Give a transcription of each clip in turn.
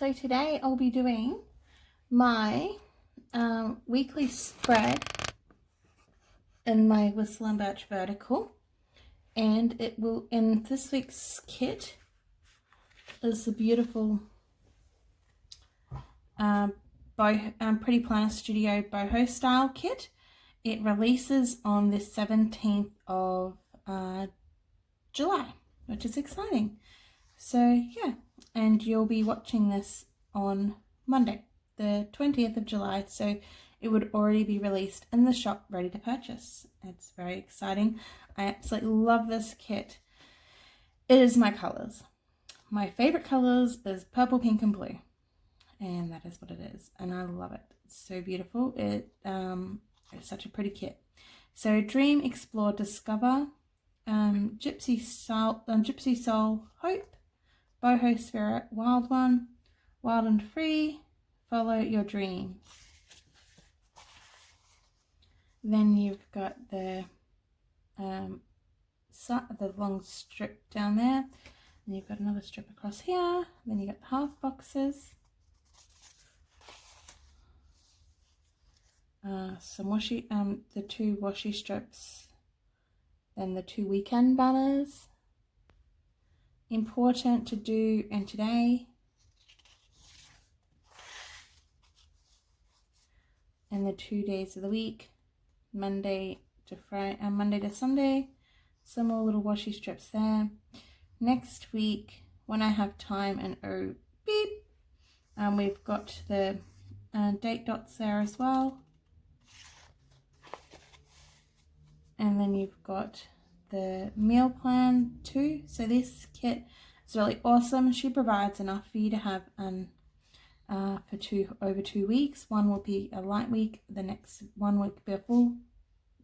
So today I'll be doing my weekly spread in my Whistle and Birch vertical, and it will, in this week's kit is the beautiful Pretty Planner Studio Boho Style kit. It releases on the 17th of July, which is exciting. So yeah, and you'll be watching this on Monday, the 20th of July, so it would already be released in the shop ready to purchase. It's very exciting. I absolutely love this kit. It is my colours. My favourite colours is purple, pink and blue, and that is what it is, and I love it. It's so beautiful. It's such a pretty kit. So Dream, Explore, Discover, Gypsy Soul, Hope, Boho Spirit, Wild One, Wild and Free, Follow Your Dreams. Then you've got the long strip down there, and you've got another strip across here. Then you got the half boxes, some washi, the two washi strips, then the two weekend banners. Important to do and today, and the 2 days of the week, Monday to Friday and Monday to Sunday. Some more little washi strips there. Next week, when I have time and oh beep, we've got the date dots there as well, and then you've got the meal plan too. So this kit is really awesome. She provides enough for you to have for over 2 weeks. One will be a light week, the next one will be a full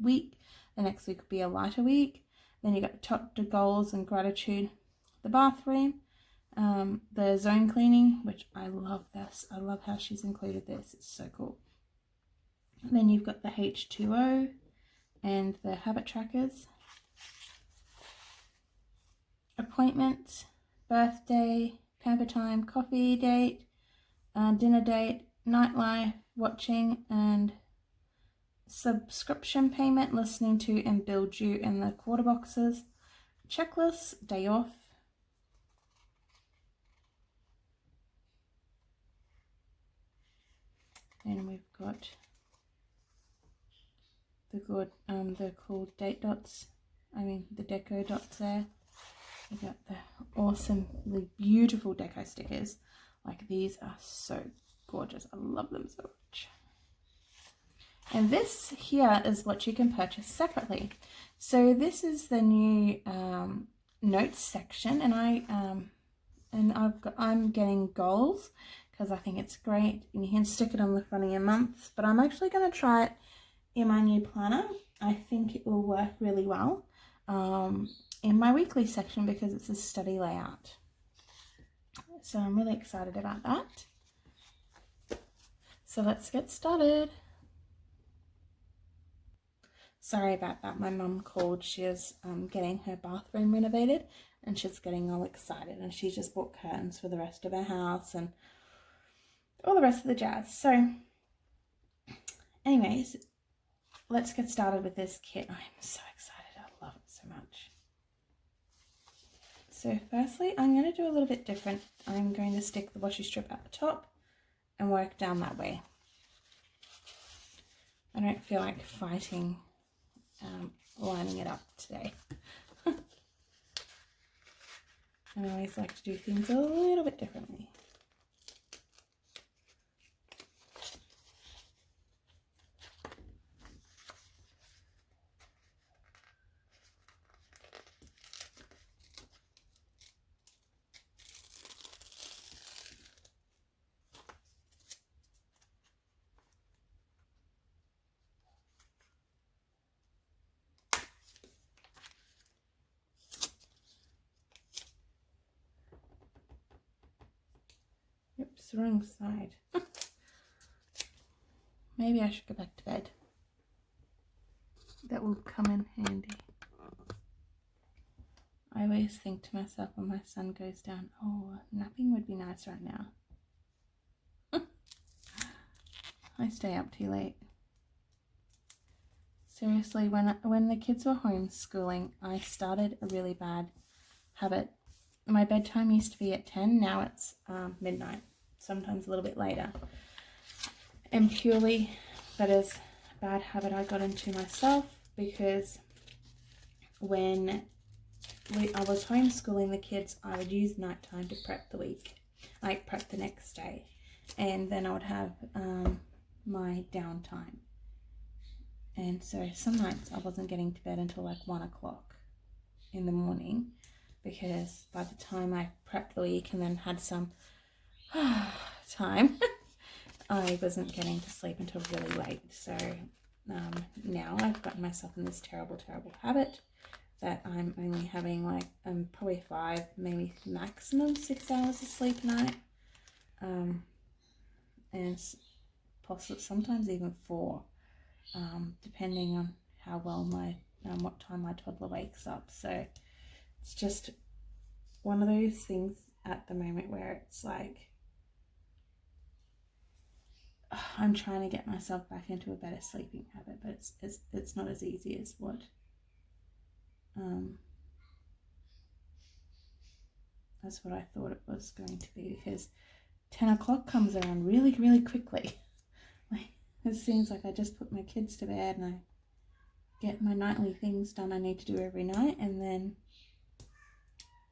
week, the next week will be a lighter week. Then you got top to goals and gratitude, the bathroom, the zone cleaning, which I love this. I love how she's included this. It's so cool. Then you've got the H2o and the habit trackers. Appointment, birthday, pamper time, coffee date, dinner date, nightlife, watching, and subscription payment, listening to and build you in the quarter boxes, checklist, day off, and we've got the good the cool date dots, the deco dots there. You got the awesomely beautiful deco stickers. Like, these are so gorgeous. I love them so much. And this here is what you can purchase separately. So this is the new notes section, and I'm getting goals because I think it's great, and you can stick it on the front of your months. But I'm actually going to try it in my new planner. I think it will work really well in my weekly section because it's a study layout. So I'm really excited about that. So let's get started. Sorry about that. My mum called. She is getting her bathroom renovated, and she's getting all excited, and she just bought curtains for the rest of her house and all the rest of the jazz. So anyways, let's get started with this kit. I'm so excited. I love it so much. So firstly, I'm going to do a little bit different. I'm going to stick the washi strip at the top and work down that way. I don't feel like fighting lining it up today. I always like to do things a little bit differently. Oops, wrong side. Maybe I should go back to bed. That will come in handy. I always think to myself when my sun goes down, oh, napping would be nice right now. I stay up too late. Seriously, when the kids were homeschooling, I started a really bad habit. My bedtime used to be at 10, now it's midnight, sometimes a little bit later. And purely that is a bad habit I got into myself, because when I was homeschooling the kids, I would use nighttime to prep the week, like prep the next day. And then I would have my downtime. And so some nights I wasn't getting to bed until like 1 o'clock in the morning, because by the time I prepped the week and then had some time, I wasn't getting to sleep until really late. So now I've gotten myself in this terrible habit that I'm only having like probably 5, maybe maximum 6 hours of sleep a night, and possibly sometimes even 4. Depending on how well what time my toddler wakes up. So it's just one of those things at the moment where it's like I'm trying to get myself back into a better sleeping habit, but it's not as easy as what that's what I thought it was going to be, because 10 o'clock comes around really quickly. Like, it seems like I just put my kids to bed and I get my nightly things done I need to do every night, and then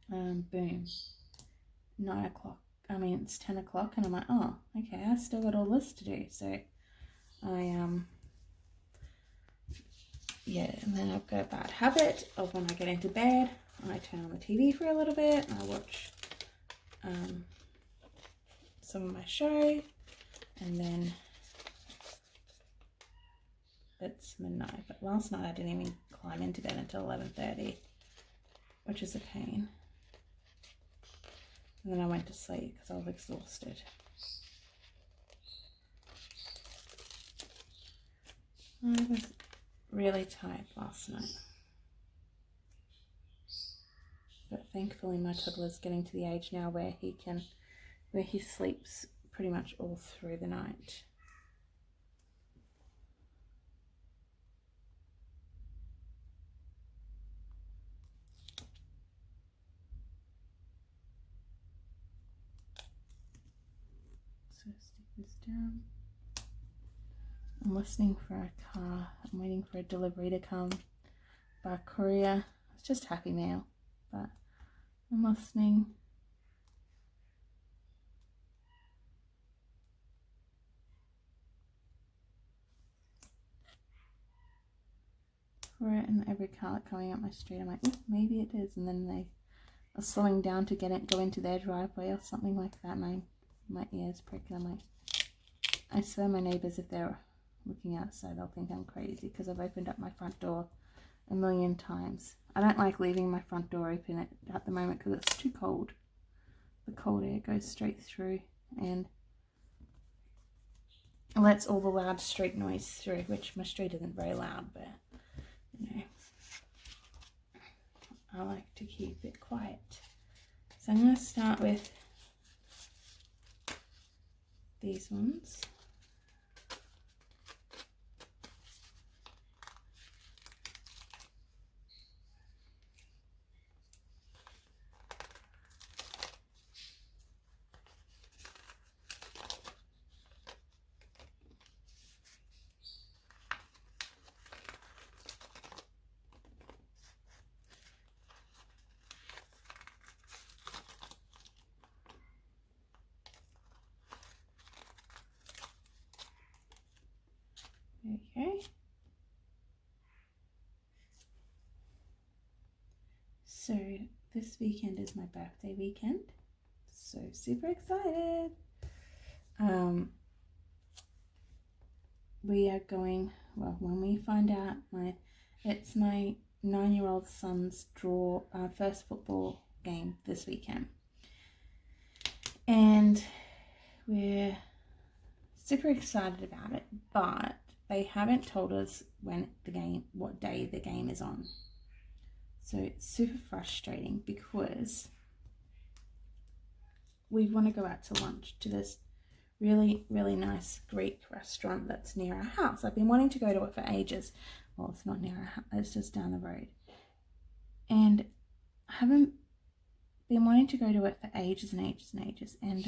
boom, 9 o'clock. I mean, it's 10 o'clock and I'm like, oh, okay, I still got all this to do. So I yeah, and then I've got a bad habit of when I get into bed, I turn on the TV for a little bit and I watch some of my show, and then it's midnight. But last night I didn't even climb into bed until 11:30, which is a pain. And then I went to sleep because I was exhausted. I was really tired last night. But thankfully my toddler's getting to the age now where he sleeps pretty much all through the night. So stickers down. I'm listening for a car. I'm waiting for a delivery to come by courier. It's just Happy Mail, but I'm listening. For it, and every car coming up my street, I'm like, oh, maybe it is, and then they are slowing down to go into their driveway or something like that. My ears prick, and I'm like, I swear my neighbours, if they're looking outside, they'll think I'm crazy because I've opened up my front door a million times. I don't like leaving my front door open at the moment because it's too cold. The cold air goes straight through and lets all the loud street noise through, which my street isn't very loud, but you know, I like to keep it quiet. So I'm going to start with these ones. Okay. So this weekend is my birthday weekend. So super excited. We are going, well, when we find out, it's my 9-year-old son's first football game this weekend. And we're super excited about it, but they haven't told us what day the game is on. So it's super frustrating because we want to go out to lunch to this Really, really nice Greek restaurant that's near our house. I've been wanting to go to it for ages. Well, it's not near our house, it's just down the road. And I haven't been wanting to go to it for ages and ages and ages. And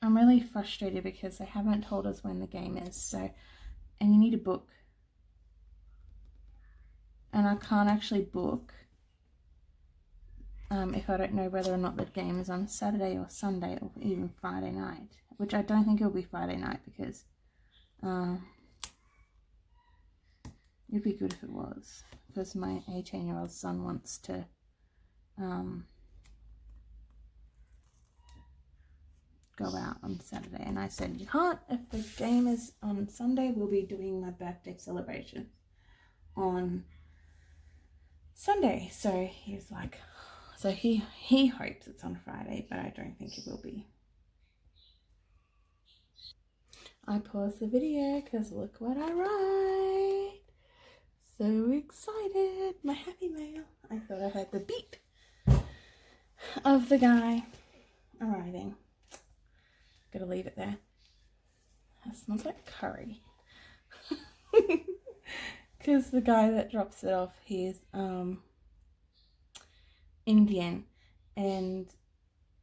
I'm really frustrated because they haven't told us when the game is. So, and you need to book. And I can't actually book if I don't know whether or not the game is on Saturday or Sunday or even Friday night, which I don't think it'll be Friday night because it'd be good if it was, because my 18-year-old son wants to go out on Saturday, and I said, you can't. If the game is on Sunday, we'll be doing my birthday celebration on Sunday. So he was like, so he hopes it's on Friday, but I don't think it will be. I paused the video because look what I write. So excited. My happy mail. I thought I heard the beep of the guy arriving. Gotta leave it there. It smells like curry. Because the guy that drops it off, he's Indian, and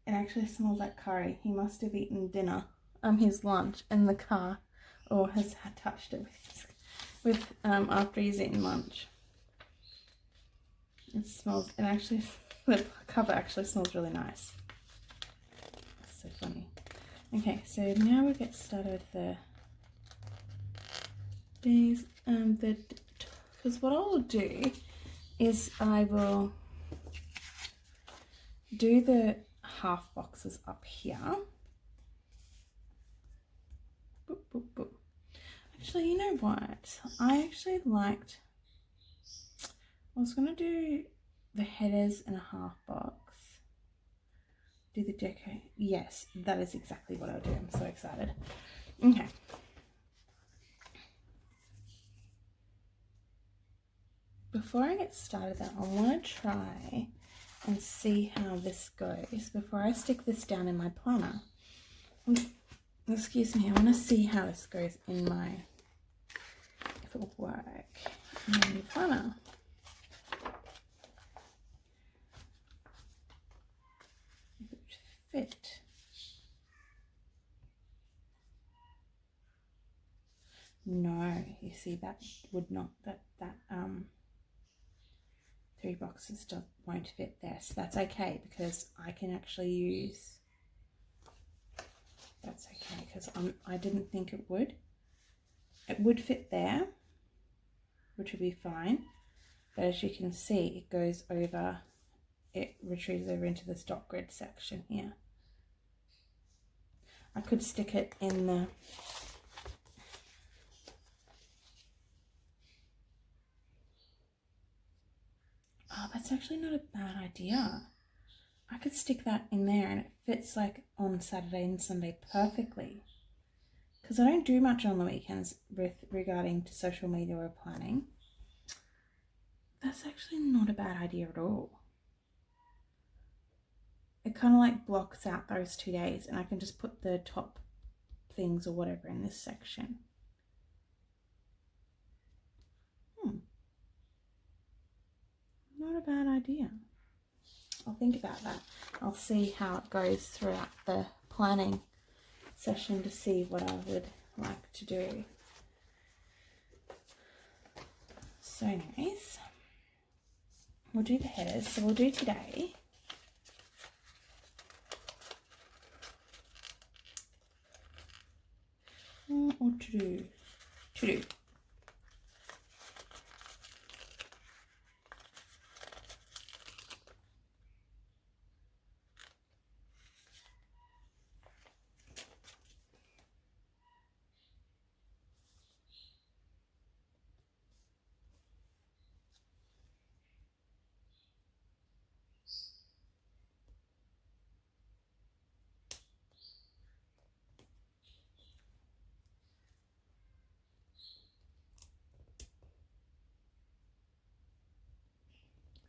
it actually smells like curry. He must have eaten dinner, his lunch in the car, or has touched it with after he's eaten lunch. It smells, and actually the cover actually smells really nice. It's so funny. Okay, so now we get started with these, because what I will do is I will do the half boxes up here. Boop, boop, boop. Actually, you know what? I actually liked, I was going to do the headers in a half box. Do the deco. Yes, that is exactly what I'll do. I'm so excited. Okay. Before I get started though, I want to try and see how this goes before I stick this down in my planner. Excuse me, I want to see how this goes in my, if it will work in my new planner. If it would fit. No, you see that would not, that 3 boxes won't fit there, so that's okay because I can actually use, that's okay because I didn't think it would. It would fit there, which would be fine, but as you can see, it goes over, it retreats over into the stock grid section here. I could stick it in the, oh, that's actually not a bad idea. I could stick that in there and it fits like on Saturday and Sunday perfectly. Because I don't do much on the weekends regarding to social media or planning. That's actually not a bad idea at all. It kind of like blocks out those 2 days and I can just put the top things or whatever in this section. Not a bad idea. I'll think about that. I'll see how it goes throughout the planning session to see what I would like to do. So nice. We'll do the headers. So we'll do today. Or to do. To do.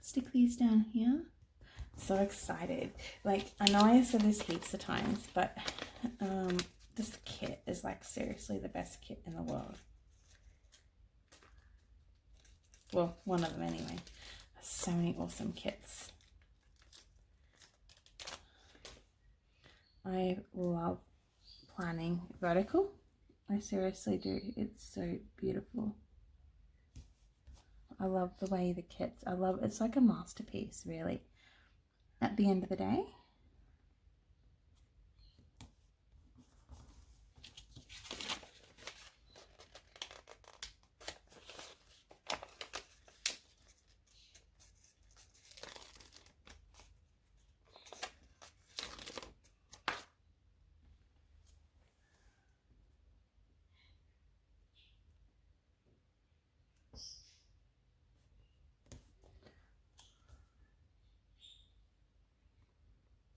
Stick these down here. So excited. Like, I know I said this heaps of times, but this kit is like seriously the best kit in the world. Well, one of them anyway. So many awesome kits. I love planning vertical. I seriously do. It's so beautiful. I love the way the kits, it's like a masterpiece really at the end of the day.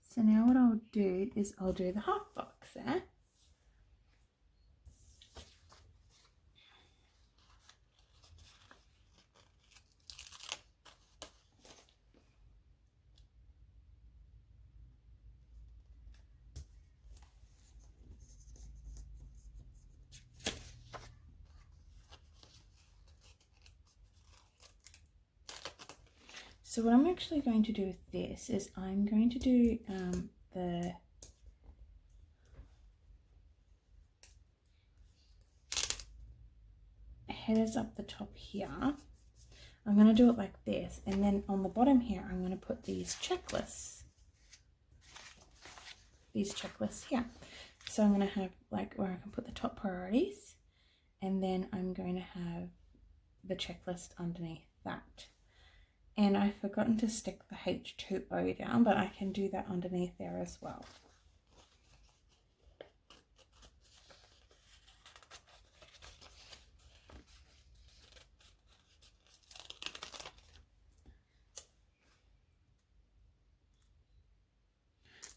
So now what I'll do is I'll do the half box there. So what I'm actually going to do with this is I'm going to do the headers up the top here. I'm going to do it like this, and then on the bottom here I'm going to put these checklists here. So I'm going to have like where I can put the top priorities, and then I'm going to have the checklist underneath that. And I've forgotten to stick the H2o down, but I can do that underneath there as well.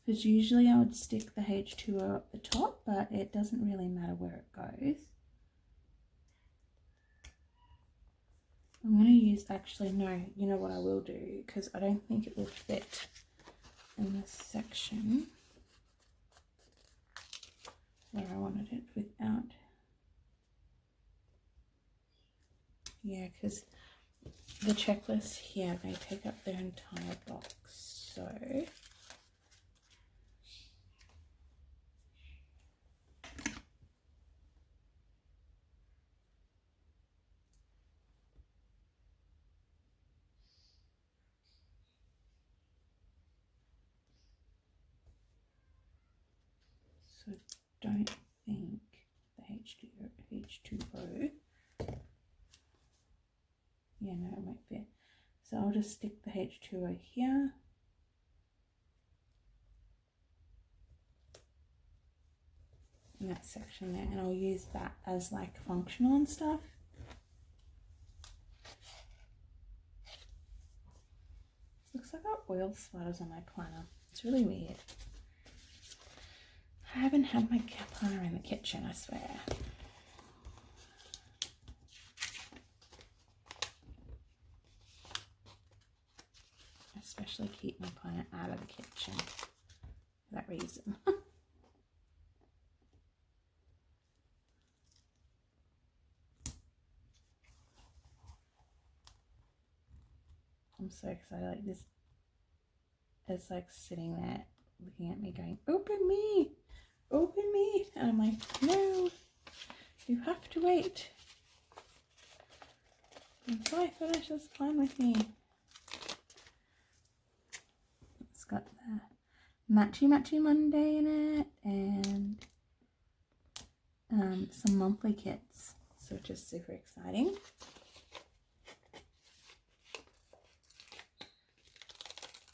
Because usually I would stick the H2o up the top, but it doesn't really matter where it goes. I'm going to use, actually no, you know what I will do, because I don't think it will fit in this section where I wanted it without, yeah, because the checklists here, they take up their entire box, so don't think the H2o, yeah, no, it won't fit. So I'll just stick the H2o here. In that section there, and I'll use that as like functional and stuff. Looks like I've got oil splatters on my planner. It's really weird. I haven't had my planner in the kitchen, I swear. I especially keep my planner out of the kitchen for that reason. I'm so excited. Like, this is like sitting there looking at me going, open me, and I'm like, no, you have to wait until I finish this plan with me. It's got the Matchy Monday in it, and some monthly kits, so just super exciting.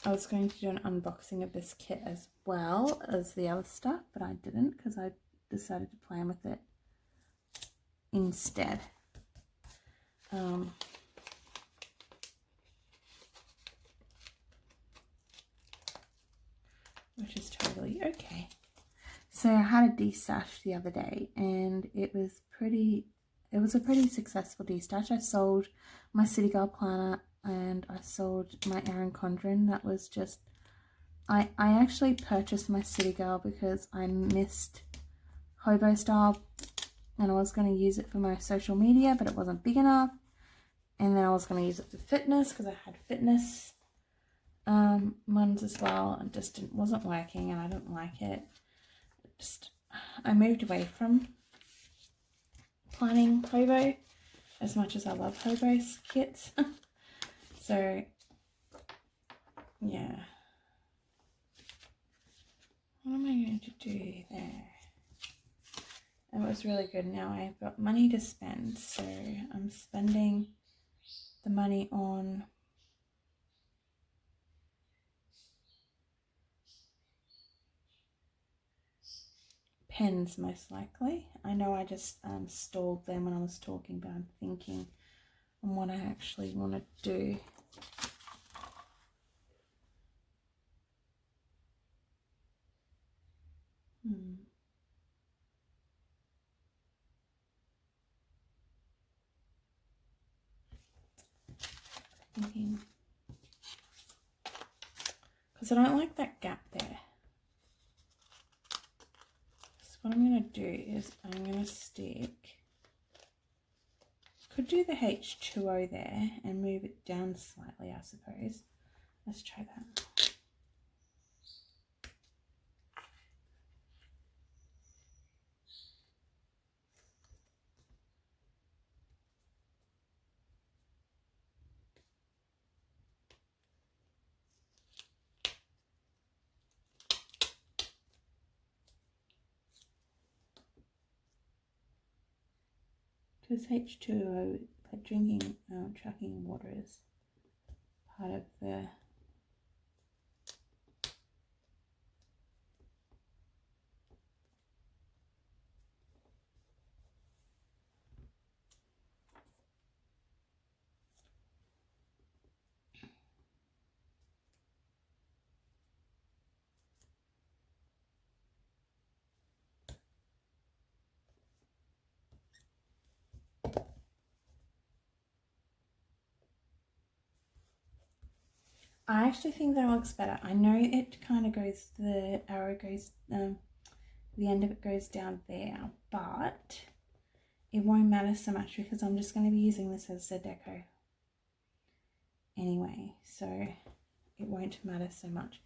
I was going to do an unboxing of this kit as well as the other stuff, but I didn't because I decided to plan with it instead. Which is totally okay. So I had a destash the other day, and it was a pretty successful destash. I sold my City Girl planner, and I sold my Erin Condren that was just I actually purchased my City Girl because I missed Boho Style and I was going to use it for my social media, but it wasn't big enough. And then I was going to use it for fitness because I had fitness ones as well, and just wasn't working and I didn't like it. I moved away from planning Hobo as much as I love Hobo's kits. So yeah, what am I going to do there? It was really good. Now I've got money to spend, so I'm spending the money on pens most likely. I know I just stalled them when I was talking, but I'm thinking on what I actually want to do. Thinking, because I don't like that gap there. So what I'm going to do is I'm going to stick, could do the H2o there and move it down slightly, I suppose. Let's try that. Because H2o, like drinking, tracking water is part of the I actually think that looks better. I know it kind of goes, the arrow goes, the end of it goes down there, but it won't matter so much because I'm just going to be using this as a deco anyway, so it won't matter so much.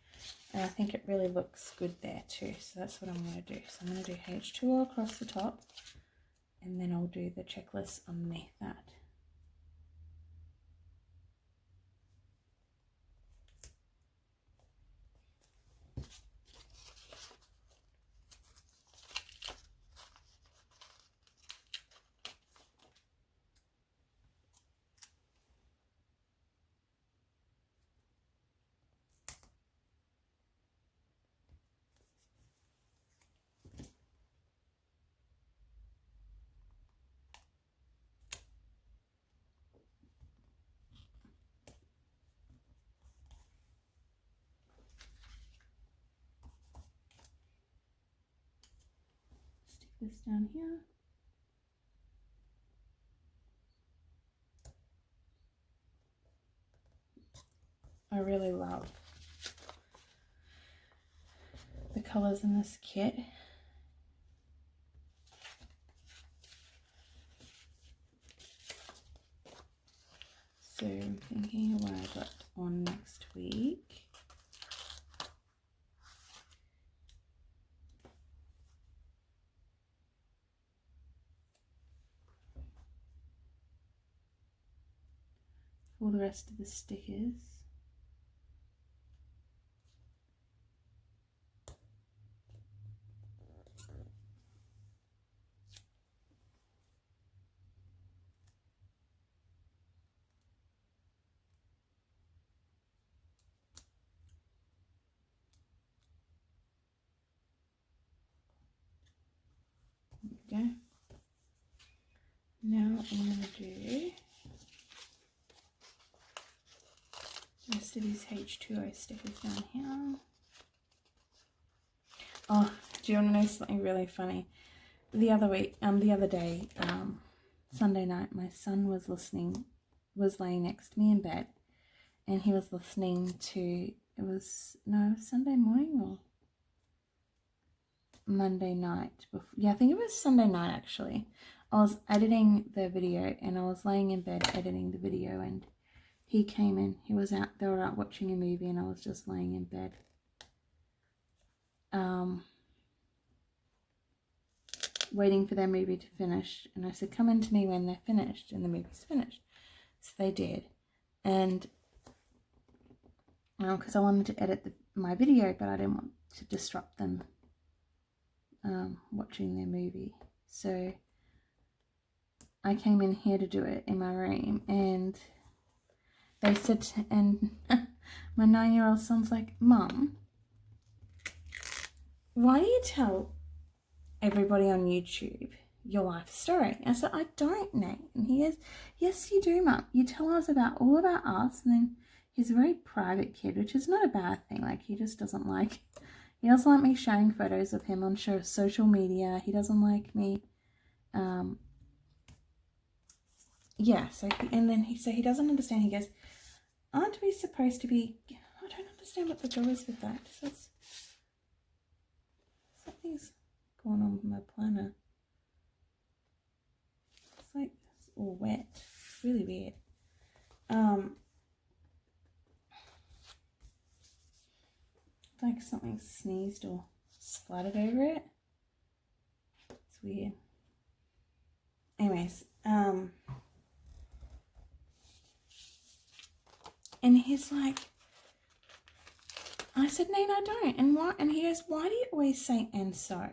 And I think it really looks good there too, so that's what I'm going to do. So I'm going to do H2o across the top, and then I'll do the checklist underneath that. Stick this down here. I really love the colours in this kit. So I'm thinking of what I got on next week. All the rest of the stickers. There we go. Now I'm going to do the rest of these H2o stickers down here. Oh, do you want to know something really funny? The other day, Sunday night, my son was laying next to me in bed, and he was listening to it was, no, Sunday morning or Monday night. Yeah, I think it was Sunday night actually. I was editing the video and I was laying in bed editing the video, and he came in. He was out, they were out watching a movie, and I was just laying in bed. Waiting for their movie to finish, and I said, come in to me when they're finished, and the movie's finished. So they did, and because I wanted to edit my video, but I didn't want to disrupt them watching their movie. So I came in here to do it in my room, and they said, and my 9-year-old son's like, Mum, why do you tell everybody on YouTube your life story? I said, I don't, Nate. And he goes, yes, you do, Mum. You tell us all about us. And then he's a very private kid, which is not a bad thing. Like, he doesn't like me sharing photos of him on social media. He doesn't like me. Yeah, so he doesn't understand. He goes, aren't we supposed to be, I don't understand what the deal is with that. Something's going on with my planner. It's like, it's all wet. It's really weird. Like something sneezed or splattered over it. It's weird. Anyways, and he's like, I said, Nate, I don't. And why? And he goes, why do you always say and so?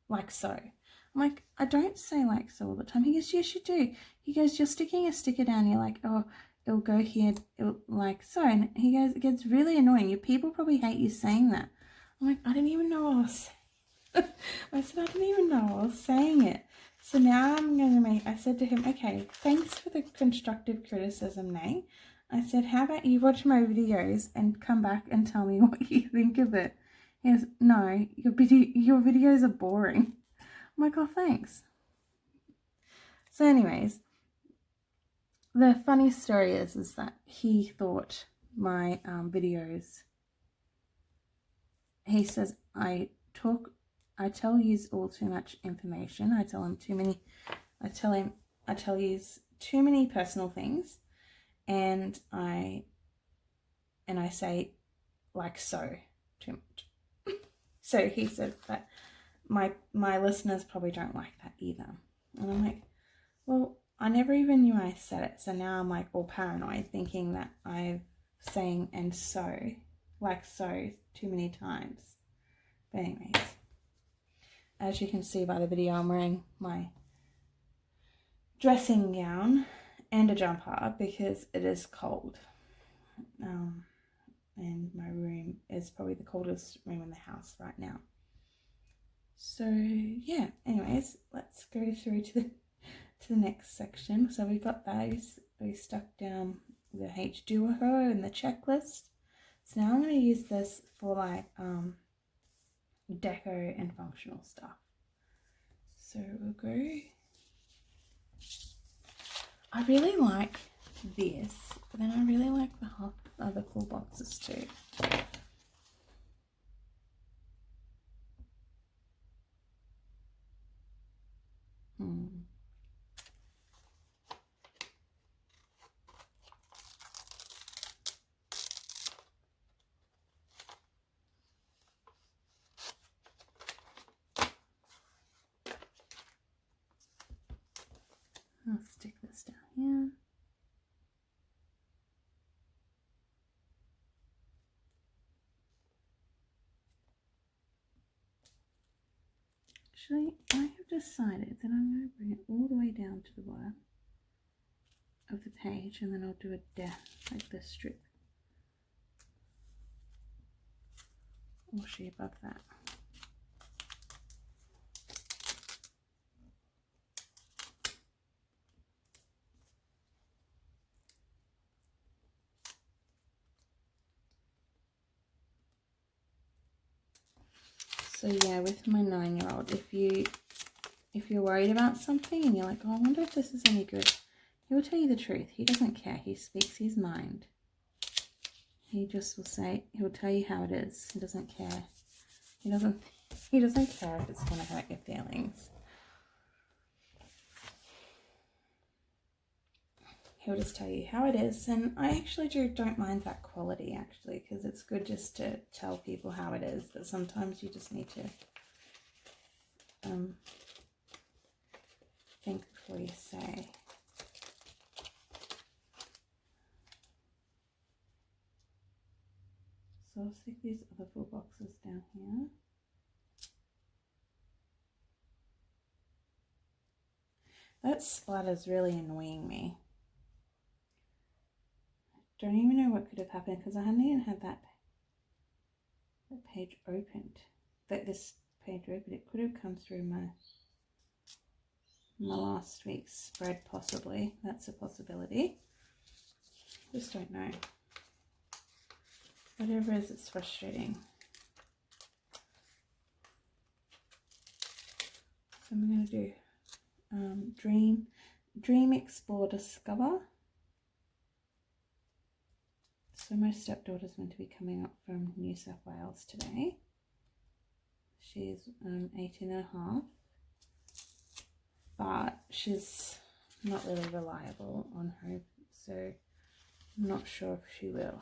Like so. I'm like, I don't say like so all the time. He goes, yes, you do. He goes, you're sticking a sticker down. You're like, oh, it'll go here, like so. And he goes, it gets really annoying. Your people probably hate you saying that. I'm like, I didn't even know I was I said, I didn't even know I was saying it. So now I said to him, okay, thanks for the constructive criticism, Nate. I said, how about you watch my videos and come back and tell me what you think of it? He goes, no, your videos are boring. I'm like, oh, thanks. So anyways, the funny story is that he thought my videos, he says, I tell yous all too much information. I tell yous too many personal things, and I say like so too much. So he says that my listeners probably don't like that either. And I'm like, well, I never even knew I said it. So now I'm like all paranoid, thinking that I'm saying and so, like so, too many times. But anyways, as you can see by the video, I'm wearing my dressing gown and a jumper because it is cold. And my room is probably the coldest room in the house right now. So yeah, anyways, let's go through to the next section. So we got those. We stuck down the H2o and the checklist. So now I'm going to use this for like deco and functional stuff. So we'll go. I really like this, but then I really like the other cool boxes too. I'll stick this down here. Actually, I have decided that I'm going to bring it all the way down to the bottom of the page, and then I'll do a like this strip washi above that. So yeah, with my 9-year-old, if you're worried about something and you're like, oh, I wonder if this is any good, he will tell you the truth. He doesn't care. He speaks his mind. he just will say, he'll tell you how it is. He doesn't care. He doesn't care if it's going to hurt your feelings. He'll just tell you how it is, and I actually don't mind that quality, actually, because it's good just to tell people how it is, but sometimes you just need to think before you say. So I'll stick these other 4 boxes down here. That splatter's really annoying me. Don't even know what could have happened because I hadn't even had that page opened. This page opened. It could have come through my last week's spread, possibly. That's a possibility. Just don't know. Whatever it is, it's frustrating. So I'm going to do Dream, Explore, Discover. So my stepdaughter's meant to be coming up from New South Wales today. She's 18 and a half, but she's not really reliable on her, so I'm not sure if she will.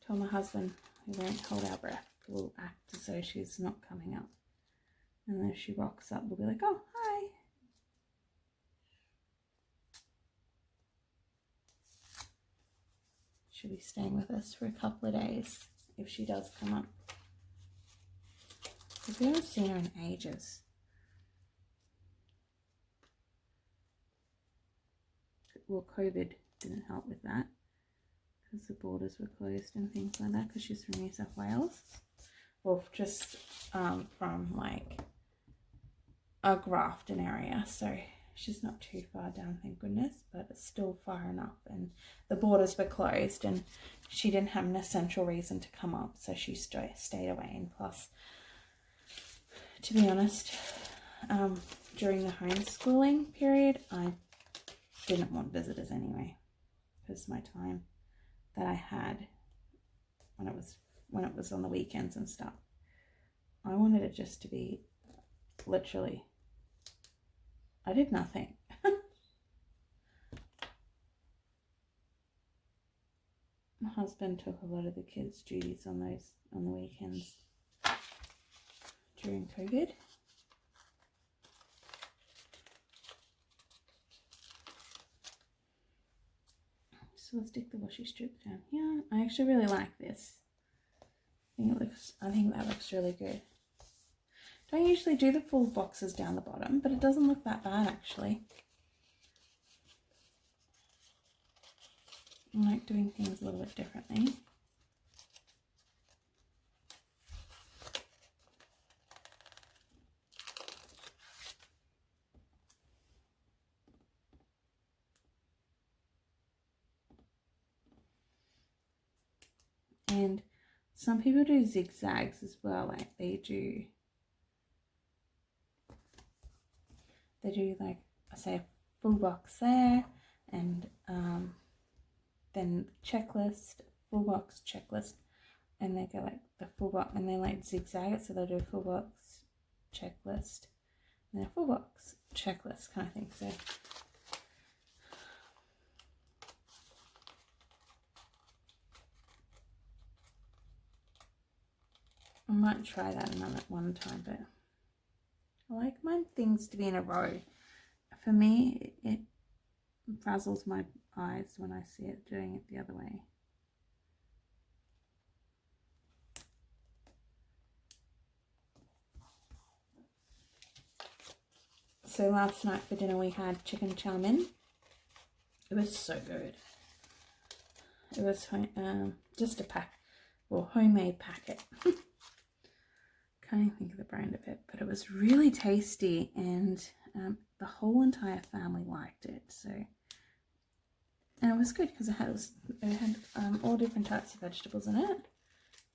Told my husband we won't hold our breath. We'll act as though she's not coming up. And then if she rocks up, we'll be like, oh, hi. She'll be staying with us for a couple of days if she does come up. Because we haven't seen her in ages. Well, COVID didn't help with that because the borders were closed and things like that because she's from New South Wales. Well, just from like a Grafton area, so she's not too far down, thank goodness, but it's still far enough, and the borders were closed and she didn't have an essential reason to come up, so she stayed away. And plus, to be honest, during the homeschooling period, I didn't want visitors anyway, because my time that I had when it was on the weekends and stuff, I wanted it just to be literally, I did nothing. My husband took a lot of the kids' duties on the weekends during COVID. So I'll stick the washi strip down here. I actually really like this. I think that looks really good. Don't usually do the full boxes down the bottom, but it doesn't look that bad actually. I like doing things a little bit differently. And some people do zigzags as well, like they do like, I say, a full box there, and then checklist, full box, checklist, and they go like the full box, and they like zigzag it, so they'll do a full box, checklist, and then a full box, checklist kind of thing. So I might try that one time, but I like my things to be in a row. For me, it frazzles my eyes when I see it doing it the other way. So last night for dinner we had chicken chow mein. It was so good. It was just a homemade packet. Can't even think of the brand of it, but it was really tasty, and the whole entire family liked it. So, and it was good because it had all different types of vegetables in it.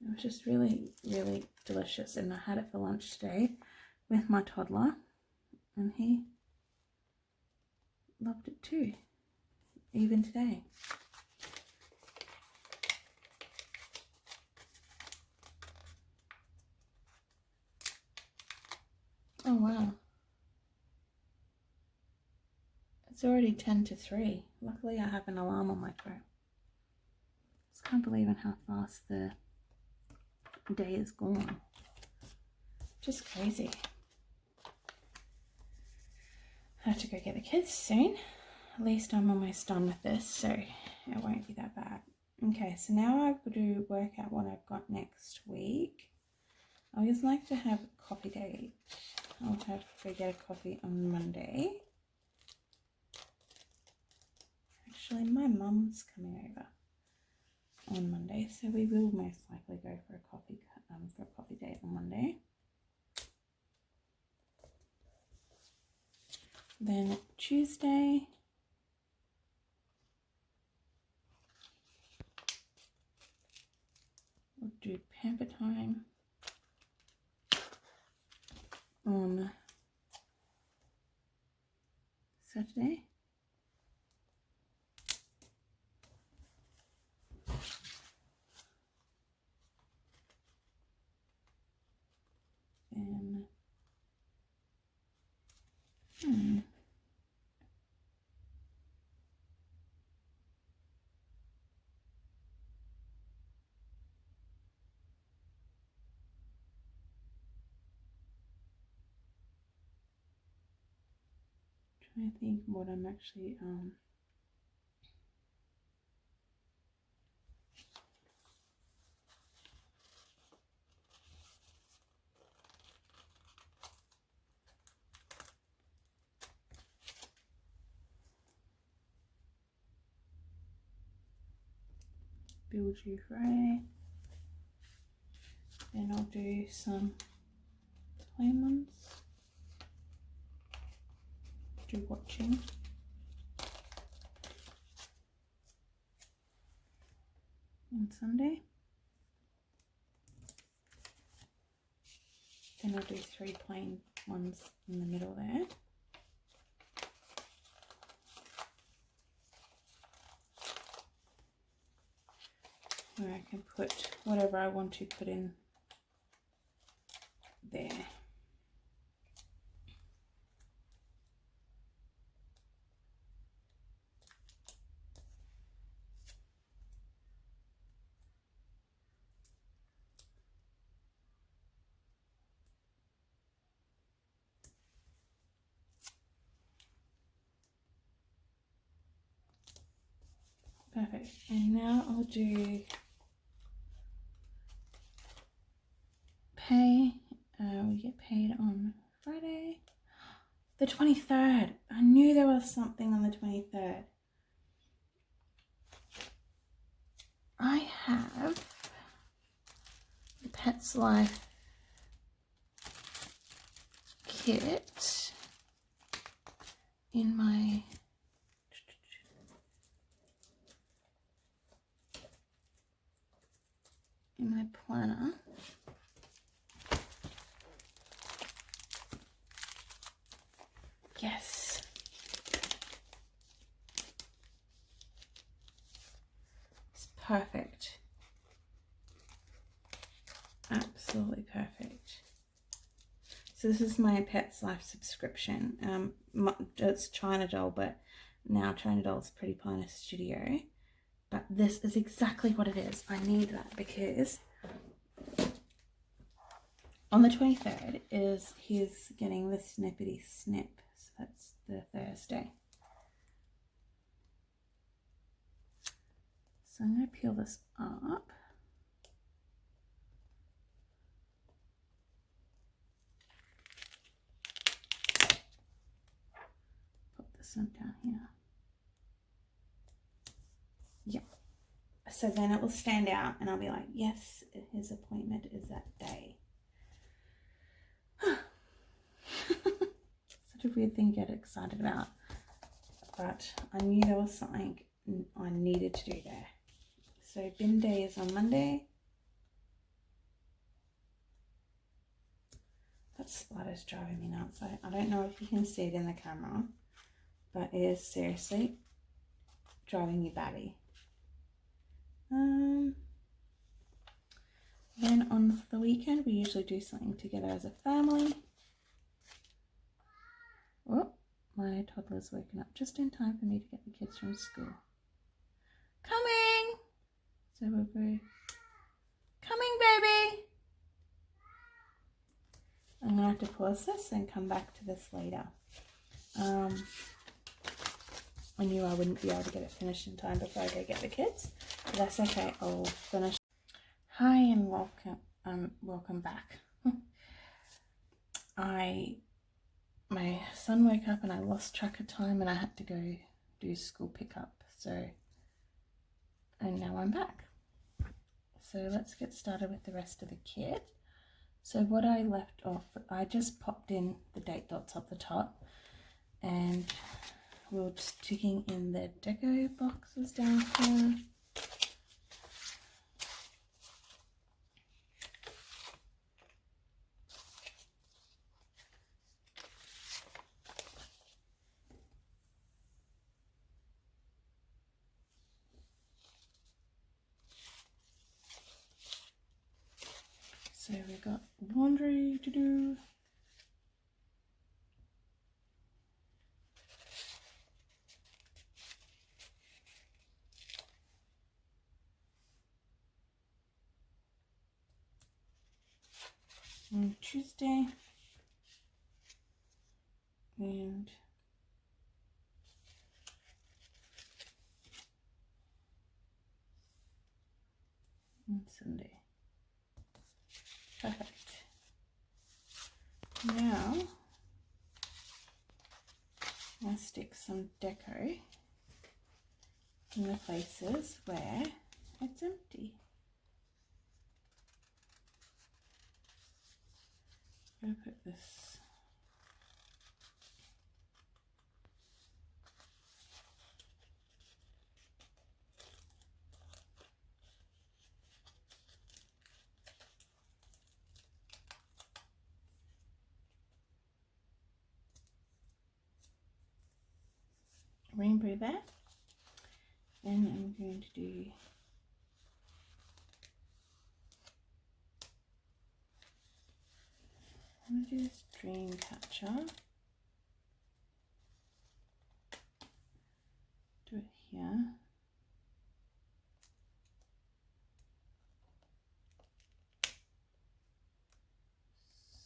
It was just really, really delicious, and I had it for lunch today with my toddler, and he loved it too, even today. Oh wow. It's already 10 to 3. Luckily I have an alarm on my throat. Just can't believe how fast the day is gone. Just crazy. I have to go get the kids soon. At least I'm almost done with this, so it won't be that bad. Okay, so now I've got to work out what I've got next week. I always like to have a coffee date. I'll have to get a coffee on Monday. Actually, my mum's coming over on Monday, so we will most likely go for a coffee date on Monday. Then Tuesday, we'll do pamper time on Saturday. Then trying to think what I'm actually build you Friday. Then I'll do some plain ones. Do watching. On Sunday. Then I'll do 3 plain ones in the middle there. Where I can put whatever I want to put in there. Perfect. And now I'll do pay. We get paid on Friday. The 23rd. I knew there was something on the 23rd. I have the Pets Life kit in my planner. Yes. It's perfect. Absolutely perfect. So this is my Pets Life subscription. It's China Doll, but now China Doll is Pretty Planner Studio. But this is exactly what it is. I need that because on the 23rd he's getting the snippety snip. So that's the Thursday. So I'm going to peel this up. Put this one down here. Yep. So then it will stand out and I'll be like, yes, his appointment is that day. Such a weird thing to get excited about. But I knew there was something I needed to do there. So bin day is on Monday. That splatter's driving me nuts. I don't know if you can see it in the camera, but it is seriously driving me batty. Then on the weekend we usually do something together as a family. my toddler's woken up just in time for me to get the kids from school. Coming! So we'll go, coming baby! I'm going to have to pause this and come back to this later. I knew I wouldn't be able to get it finished in time before I go get the kids, but that's okay, I'll finish. Hi and welcome back. My son woke up and I lost track of time and I had to go do school pickup, and now I'm back. So let's get started with the rest of the kit. So what I left off, I just popped in the date dots up the top, and we were just sticking in the deco boxes down here. So we've got laundry to do. On Tuesday. And on Sunday. Perfect. Now I'll stick some deco in the places where it's empty. I'm going to put this rainbow there. Then I'm going to do this dream catcher. Do it here.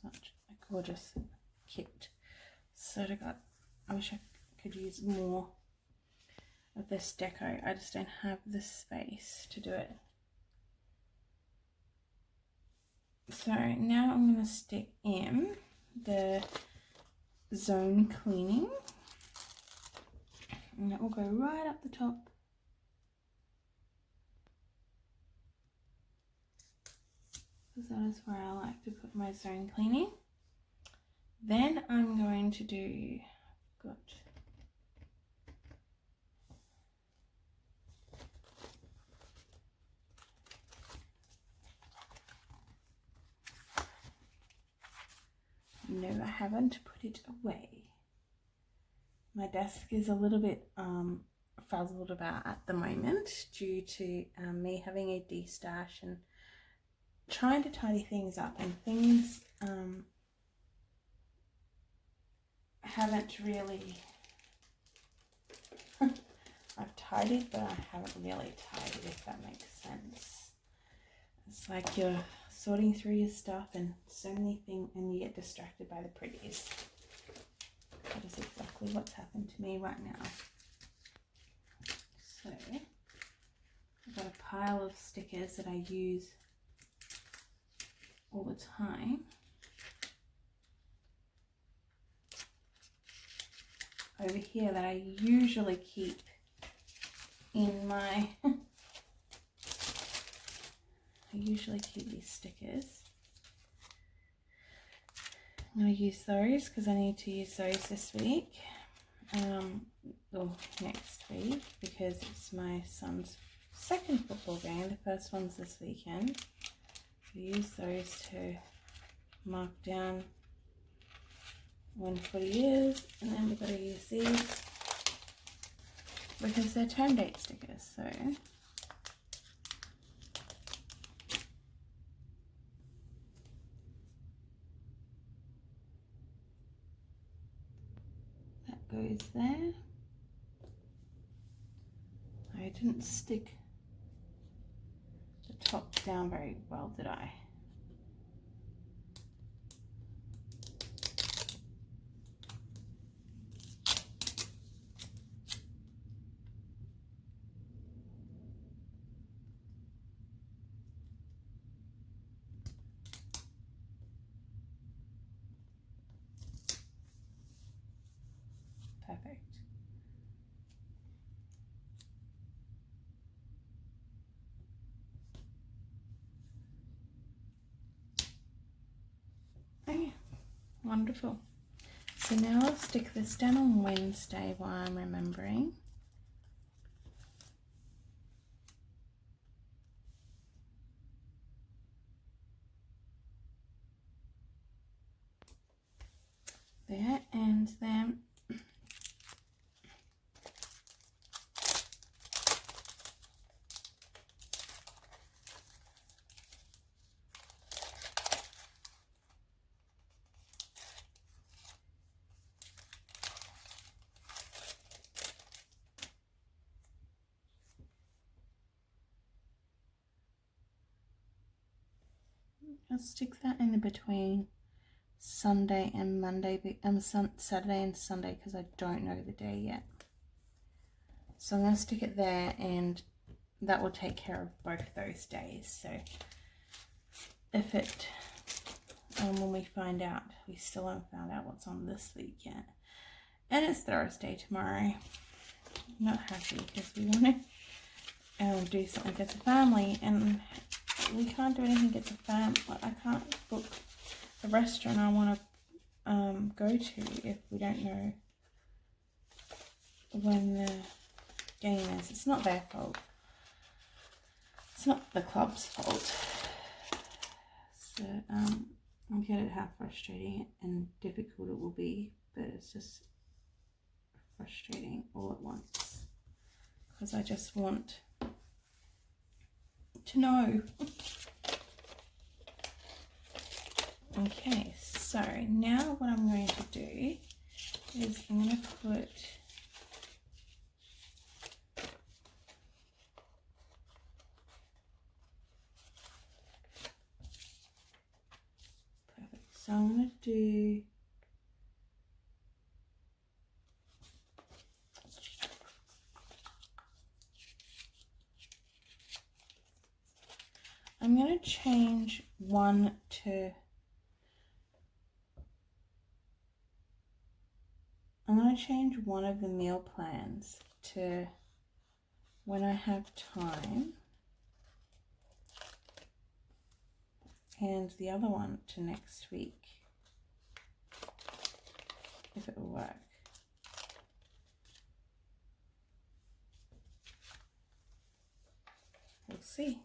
Such a gorgeous kit. So I wish I could use more of this deco. I just don't have the space to do it. So now I'm going to stick in the zone cleaning, and that will go right up the top. Because that is where I like to put my zone cleaning. Then I'm going to do, no, I haven't put it away. My desk is a little bit fuzzled about at the moment due to me having a de-stash and trying to tidy things up, and things haven't really I've tidied, but I haven't really tidied, if that makes sense. It's like you're sorting through your stuff and so many things, and you get distracted by the pretties. That is exactly what's happened to me right now. So I've got a pile of stickers that I use all the time. Over here that I usually keep in my I usually keep these stickers. I'm going to use those because I need to use those this week, or next week, because it's my son's second football game. The first one's this weekend. So use those to mark down when footy is, and then we've got to use these because they're term date stickers. So goes there. I didn't stick the top down very well, did I? Perfect. Okay, wonderful. So now I'll stick this down on Wednesday while I'm remembering. There, and then I'll stick that in the between Sunday and Monday, Saturday and Sunday, because I don't know the day yet. So I'm going to stick it there, and that will take care of both those days. So if it, when we find out, we still haven't found out what's on this week yet. And it's Thursday tomorrow. I'm not happy because we want to do something against the family, and we can't do anything against the family. I can't book a restaurant I want to go to if we don't know when the game is. It's not their fault. It's not the club's fault. So I get it how frustrating and difficult it will be, but it's just frustrating all at once because I just want to know. Okay, so now what I'm going to do is I'm going to put perfect. So I'm going to do I'm going to change one to I'm going to change one of the meal plans to when I have time, and the other one to next week, if it will work. We'll see.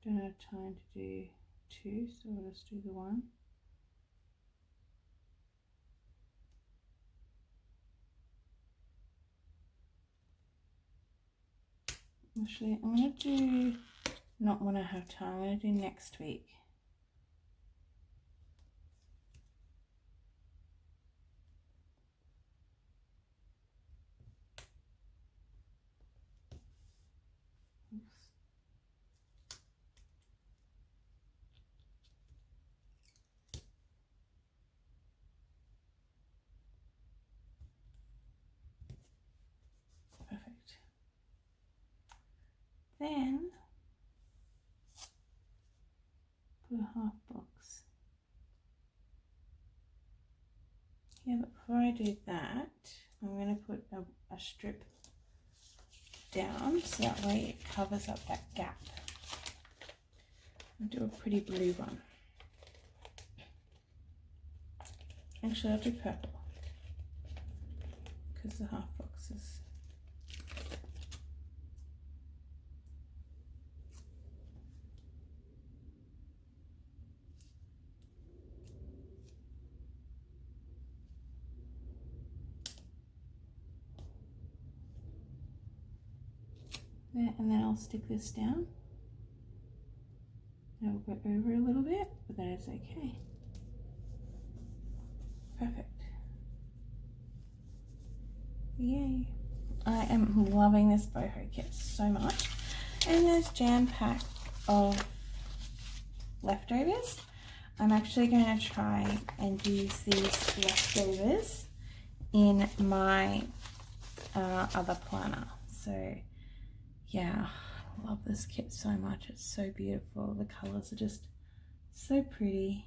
Don't have time to do two, so I'll just do the one. Actually, I'm going to do not when I have time, I'm going to do next week. Perfect. Then put a half box. Yeah, but before I do that, I'm going to put a strip down so that way it covers up that gap. I'll do a pretty blue one. Actually, I'll do purple because the half box is there, and then I'll stick this down. It'll go over a little bit, but that is okay. Perfect. Yay. I am loving this boho kit so much. And there's jam-packed of leftovers. I'm actually going to try and use these leftovers in my other planner. So yeah, I love this kit so much. It's so beautiful. The colors are just so pretty.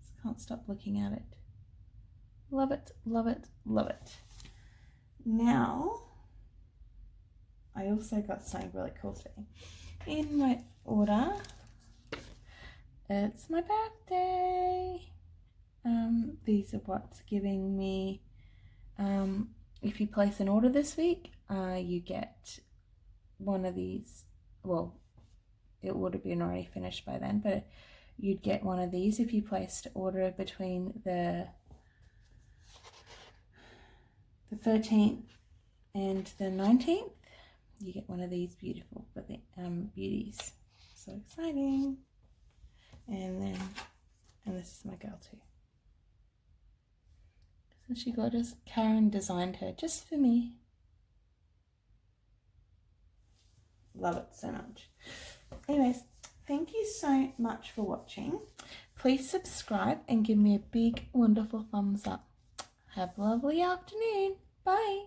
Just can't stop looking at it. Love it, love it, love it. Now, I also got something really cool today. In my order, it's my birthday. These are what's giving me, if you place an order this week, you get one of these. Well, it would have been already finished by then, but you'd get one of these if you placed an order between the 13th and the 19th. You get one of these beautiful beauties. So exciting. And this is my girl too. Isn't she gorgeous? Karen designed her just for me. Love it so much. Anyways, thank you so much for watching. Please subscribe and give me a big wonderful thumbs up. Have a lovely afternoon. Bye.